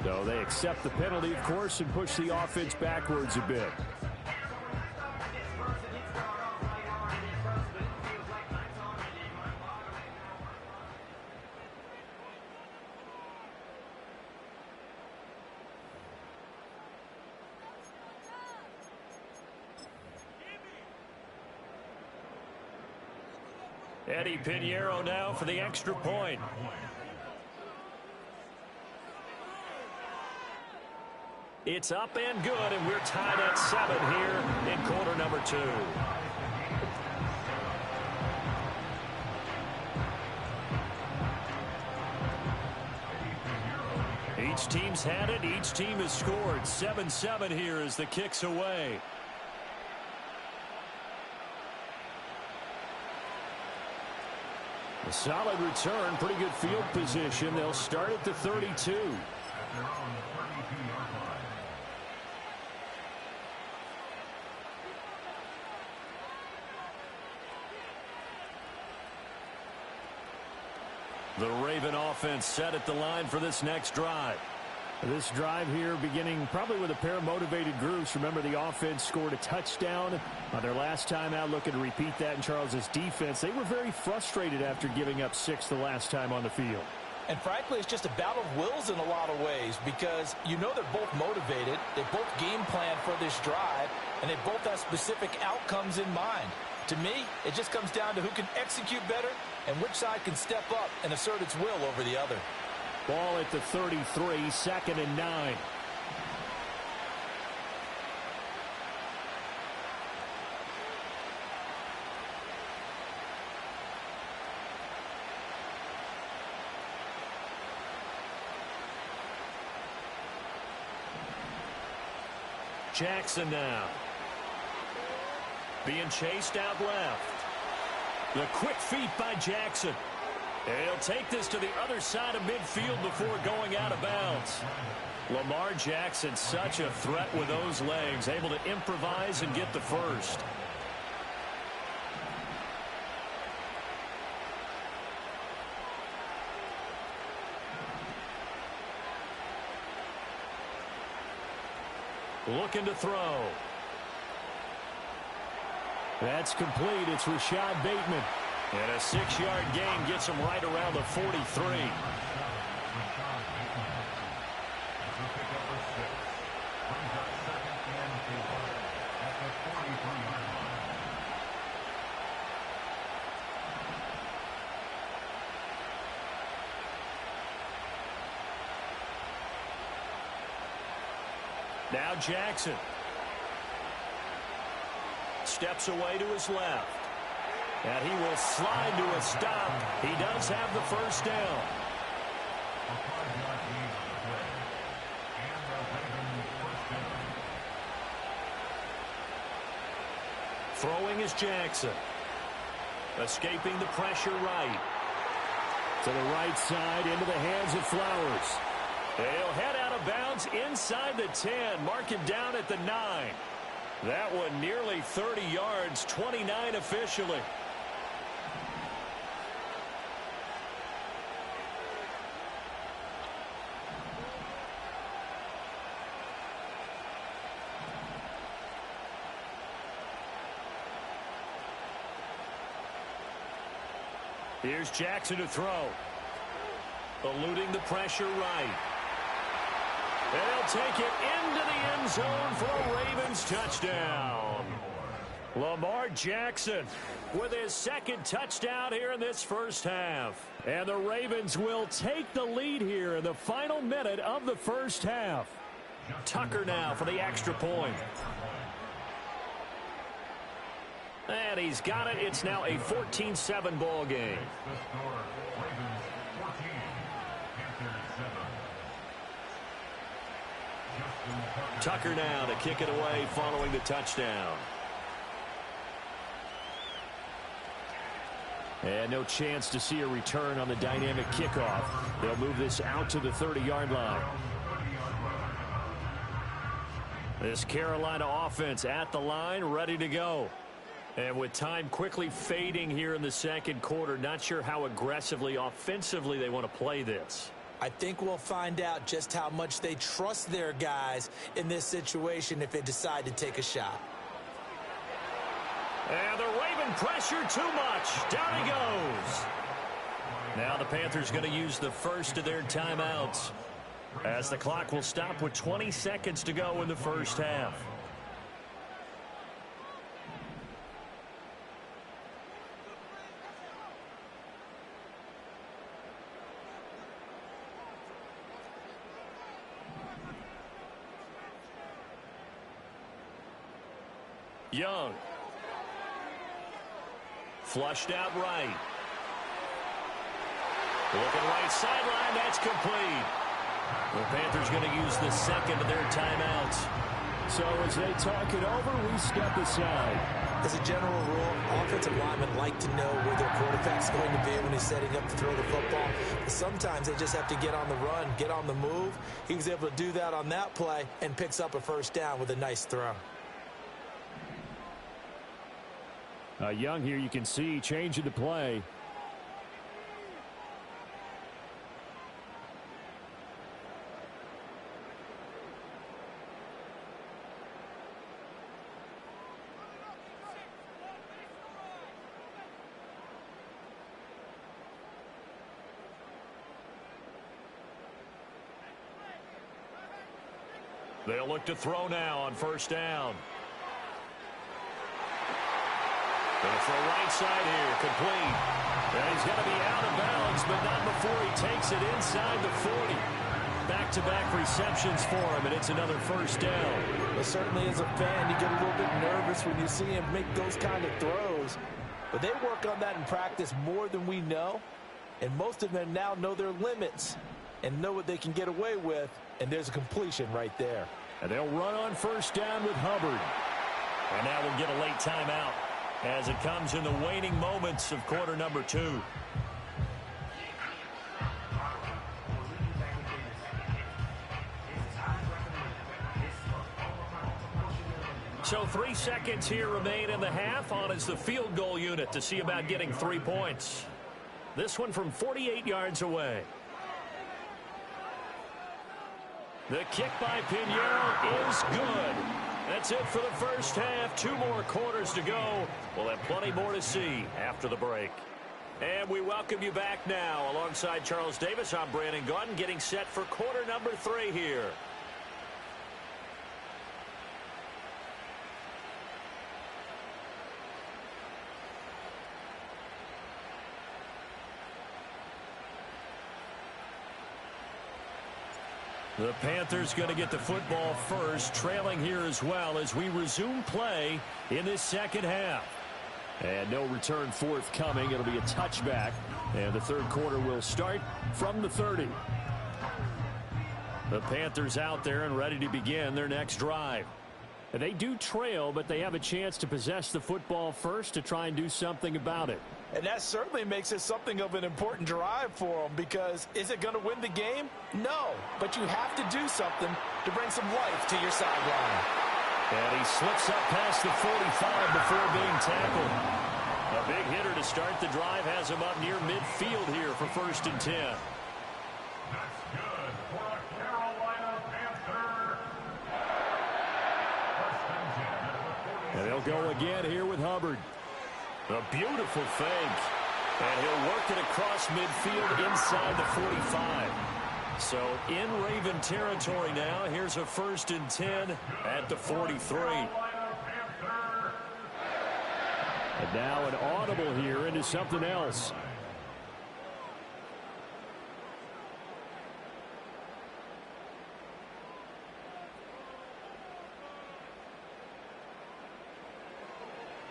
So they accept the penalty, of course, and push the offense backwards a bit. Eddie Pinheiro now for the extra point. It's up and good, and we're tied at 7 here in quarter number 2. Each team's had it. Each team has scored. 7-7 here as the kick's away. A solid return, pretty good field position. They'll start at the 32. The Raven offense set at the line for this next drive. This drive here beginning probably with a pair of motivated groups. Remember, the offense scored a touchdown on their last time out, looking to repeat that in Charles's defense. They were very frustrated after giving up 6 the last time on the field. And frankly, it's just a battle of wills in a lot of ways, because you know they're both motivated, they both game plan for this drive, and they both have specific outcomes in mind. To me, it just comes down to who can execute better and which side can step up and assert its will over the other. Ball at the 33, 2nd and 9. Jackson now. Being chased out left. The quick feet by Jackson. He'll take this to the other side of midfield before going out of bounds. Lamar Jackson, such a threat with those legs, able to improvise and get the first. Looking to throw. That's complete. It's Rashad Bateman. And a 6-yard gain gets him right around the 43. Now Jackson. Steps away to his left. And he will slide to a stop. He does have the first down. Throwing is Jackson. Escaping the pressure right. To the right side, into the hands of Flowers. He'll head out of bounds inside the 10. Mark him down at the 9. That one nearly 30 yards, 29 officially. Here's Jackson to throw. Eluding the pressure right. And he'll take it into the end zone for a Ravens touchdown. Lamar Jackson with his second touchdown here in this first half. And the Ravens will take the lead here in the final minute of the first half. Tucker now for the extra point. And he's got it. It's now a 14-7 ball game. Tucker now to kick it away following the touchdown. And no chance to see a return on the dynamic kickoff. They'll move this out to the 30-yard line. This Carolina offense at the line, ready to go. And with time quickly fading here in the second quarter, not sure how aggressively, offensively they want to play this. I think we'll find out just how much they trust their guys in this situation if they decide to take a shot. And the Raven pressure too much. Down he goes. Now the Panthers going to use the first of their timeouts, as the clock will stop with 20 seconds to go in the first half. Young. Flushed out right. Looking right sideline, that's complete. The Panthers going to use the second of their timeouts. So as they talk it over, we step aside. As a general rule, offensive linemen like to know where their quarterback's going to be when he's setting up to throw the football. But sometimes they just have to get on the run, get on the move. He was able to do that on that play and picks up a first down with a nice throw. Young here, you can see changing the play. They'll look to throw now on first down. Going to throw right side here, complete. And he's going to be out of bounds, but not before he takes it inside the 40. Back-to-back receptions for him, and it's another first down. Well, certainly as a fan, you get a little bit nervous when you see him make those kind of throws. But they work on that in practice more than we know. And most of them now know their limits and know what they can get away with. And there's a completion right there. And they'll run on first down with Hubbard. And now we'll get a late timeout as it comes in the waning moments of quarter number 2. So 3 seconds here remain in the half. On is the field goal unit to see about getting 3 points. This one from 48 yards away. The kick by Pinheiro is good. That's it for the first half. 2 more quarters to go. We'll have plenty more to see after the break. And we welcome you back now. Alongside Charles Davis, I'm Brandon Gunn, getting set for quarter number 3 here. The Panthers going to get the football first, trailing here as well as we resume play in this second half. And no return forthcoming. It'll be a touchback. And the third quarter will start from the 30. The Panthers out there and ready to begin their next drive. They do trail, but they have a chance to possess the football first to try and do something about it. And that certainly makes it something of an important drive for them, because is it going to win the game? No, but you have to do something to bring some life to your sideline. And he slips up past the 45 before being tackled. A big hitter to start the drive has him up near midfield here for 1st and 10. That's good for a Carolina Panther. 1st and 10 at the 40. And they'll go again here with Hubbard. A beautiful fake. And he'll work it across midfield inside the 45. So in Raven territory now. Here's a 1st and 10 at the 43. And now an audible here into something else.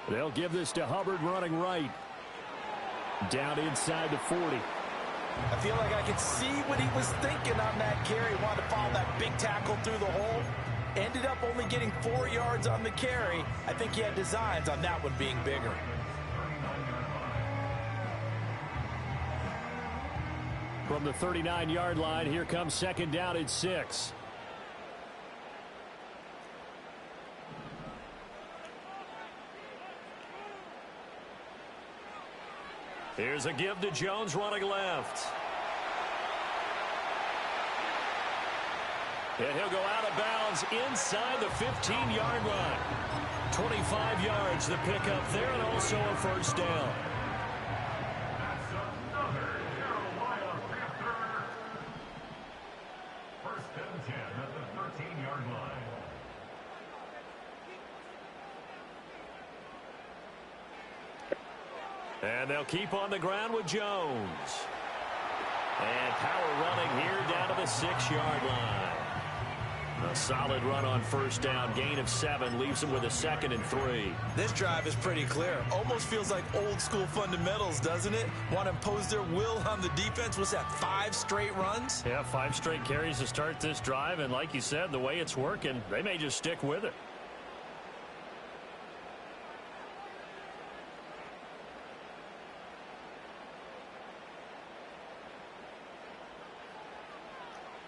They'll give this to Hubbard running right. Down inside the 40. I feel like I could see what he was thinking on that carry. He wanted to follow that big tackle through the hole. Ended up only getting 4 yards on the carry. I think he had designs on that one being bigger. From the 39-yard line, here comes 2nd down and 6. Here's a give to Jones running left. And he'll go out of bounds inside the 15-yard line. 25 yards the pickup there, and also a first down. That's another Carolina Panther. First and 10 at the 13-yard line. And they'll keep on the ground with Jones. And power running here down to the 6-yard line. A solid run on first down. Gain of 7 leaves him with a 2nd and 3. This drive is pretty clear. Almost feels like old school fundamentals, doesn't it? Want to impose their will on the defense. What's that, 5 straight runs? Yeah, 5 straight carries to start this drive. And like you said, the way it's working, they may just stick with it.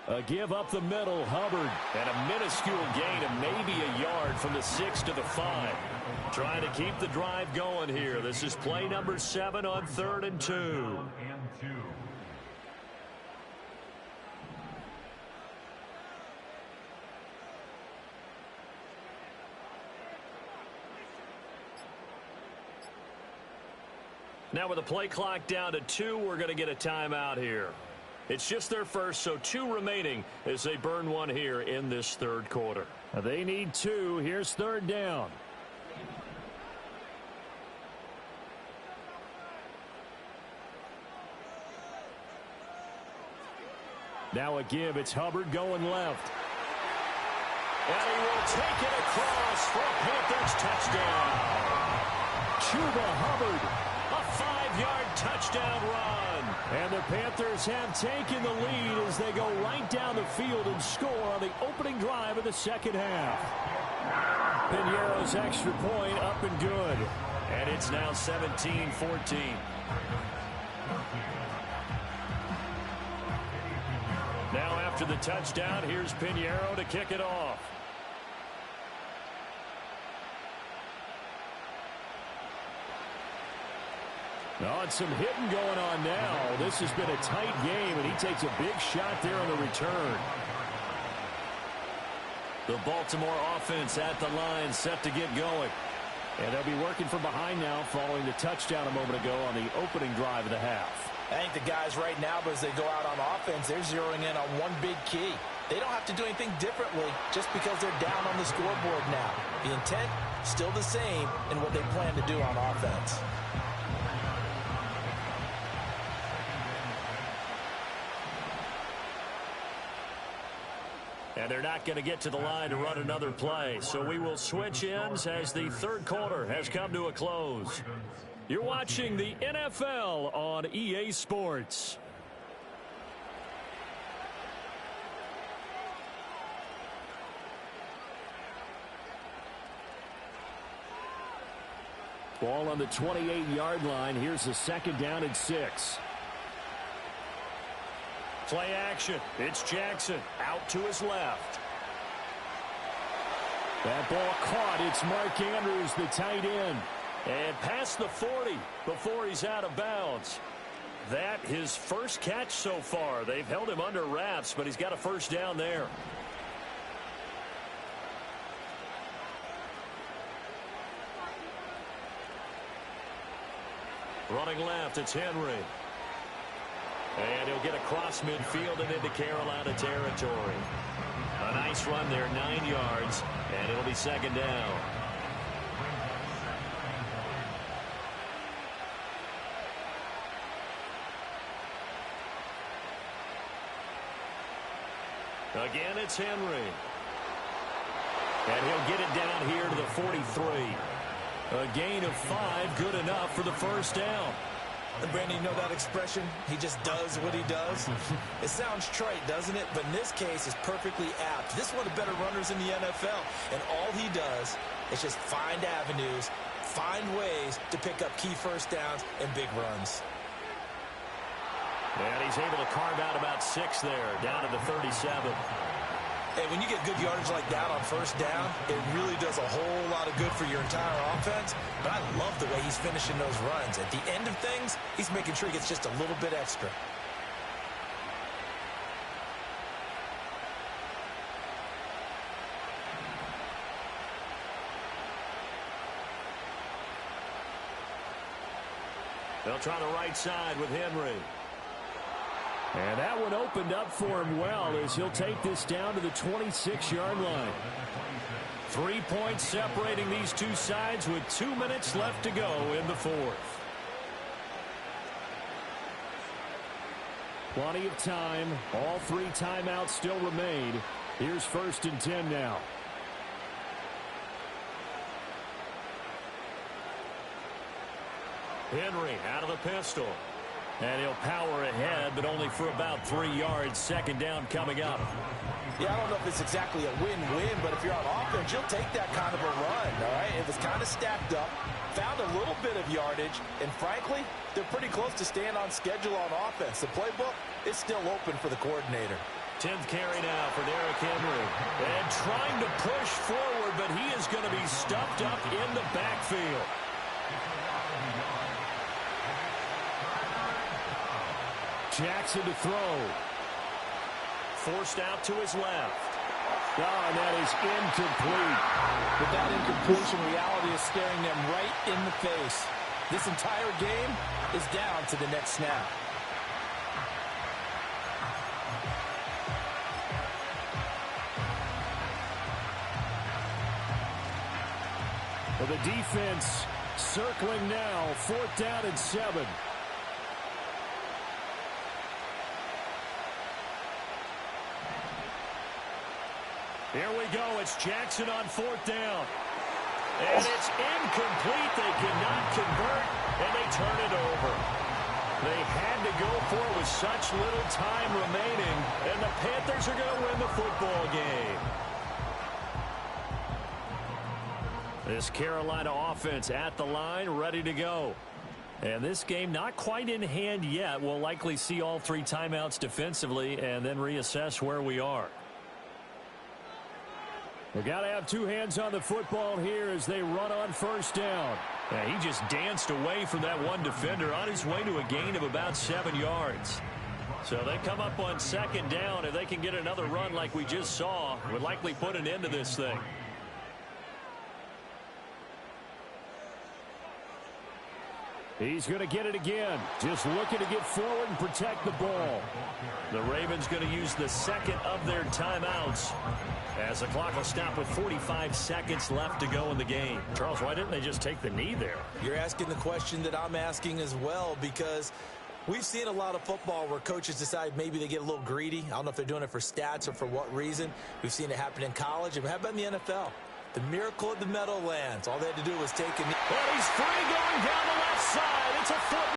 A give up the middle, Hubbard. And a minuscule gain of maybe a yard from the 6 to the 5. Trying to keep the drive going here. This is play number 7 on 3rd and 2. And 2. Now with the play clock down to 2, we're going to get a timeout here. It's just their first, so 2 remaining as they burn one here in this 3rd quarter. They need 2. Here's 3rd down. Now a give. It's Hubbard going left. And he will take it across for a Panthers touchdown. Chuba Hubbard. A 5-yard touchdown run. And the Panthers have taken the lead as they go right down the field and score on the opening drive of the 2nd half. Piñeiro's extra point up and good. And it's now 17-14. Now after the touchdown, here's Piñeiro to kick it off. Oh, and some hitting going on now. This has been a tight game, and he takes a big shot there on the return. The Baltimore offense at the line, set to get going. And they'll be working from behind now following the touchdown a moment ago on the opening drive of the half. I think the guys right now, but as they go out on offense, they're zeroing in on one big key. They don't have to do anything differently just because they're down on the scoreboard now. The intent, still the same in what they plan to do on offense. And they're not going to get to the line to run another play. So we will switch ends as the 3rd quarter has come to a close. You're watching the NFL on EA Sports. Ball on the 28-yard line. Here's a 2nd down and 6. Play action. It's Jackson out to his left. That ball caught. It's Mark Andrews, the tight end. And past the 40 before he's out of bounds. That his first catch so far. They've held him under wraps, but he's got a first down there. Running left, it's Henry. And he'll get across midfield and into Carolina territory. A nice run there, 9 yards, and it'll be 2nd down. Again, it's Henry. And he'll get it down here to the 43. A gain of 5, good enough for the first down. And Brandon, you know that expression? He just does what he does. It sounds trite, doesn't it? But in this case, it's perfectly apt. This is one of the better runners in the NFL. And all he does is just find avenues, find ways to pick up key first downs and big runs. And he's able to carve out about 6 there, down to the 37. Hey, when you get good yardage like that on first down, it really does a whole lot of good for your entire offense. But I love the way he's finishing those runs. At the end of things, he's making sure he gets just a little bit extra. They'll try the right side with Henry. And that one opened up for him well as he'll take this down to the 26-yard line. 3 points separating these two sides with 2 minutes left to go in the fourth. Plenty of time. All 3 timeouts still remain. Here's 1st and 10 now. Henry out of the pistol. And he'll power ahead, but only for about 3 yards. 2nd down coming up. Yeah, I don't know if it's exactly a win-win, but if you're on offense, you'll take that kind of a run, all right? It was kind of stacked up, found a little bit of yardage, and frankly, they're pretty close to staying on schedule on offense. The playbook is still open for the coordinator. 10th carry now for Derrick Henry. And trying to push forward, but he is going to be stuffed up in the backfield. Jackson to throw. Forced out to his left. Oh, and that is incomplete. But that incompletion reality is staring them right in the face. This entire game is down to the next snap. Well, the defense circling now. 4th down and 7. Here we go. It's Jackson on 4th down. And it's incomplete. They cannot convert, and they turn it over. They had to go for it with such little time remaining, and the Panthers are going to win the football game. This Carolina offense at the line, ready to go. And this game not quite in hand yet. We'll likely see all 3 timeouts defensively and then reassess where we are. They've got to have 2 hands on the football here as they run on 1st down. Yeah, he just danced away from that one defender on his way to a gain of about 7 yards. So they come up on 2nd down. If they can get another run like we just saw, would likely put an end to this thing. He's going to get it again. Just looking to get forward and protect the ball. The Ravens going to use the 2nd of their timeouts as the clock will stop with 45 seconds left to go in the game. Charles, why didn't they just take the knee there? You're asking the question that I'm asking as well, because we've seen a lot of football where coaches decide maybe they get a little greedy. I don't know if they're doing it for stats or for what reason. We've seen it happen in college. And how about in the NFL? The miracle of the Meadowlands. All they had to do was take a knee. And he's free going down the left side. It's a foot.